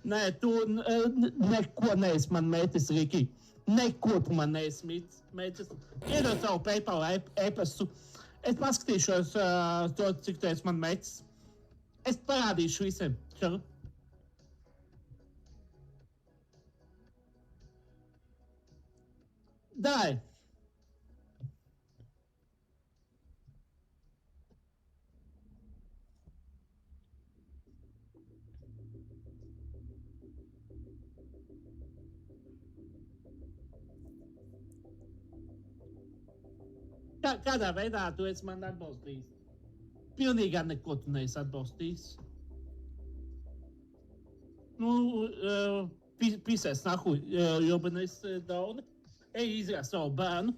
Nē, tu neko neesi man metis, Riki. Neko tu man neesi metis. Iedod savu PayPal e-pastu. Es paskatīšos to, cik tu esi man metis. Es parādīšu visiem. Čau. Dai. Kādā veidā tu esi man atbalstījis? Pilnīgi neko tu neesi atbalstījis. Nu, pisēs nahu, jobanis daudz. Ej izrā savu bērnu.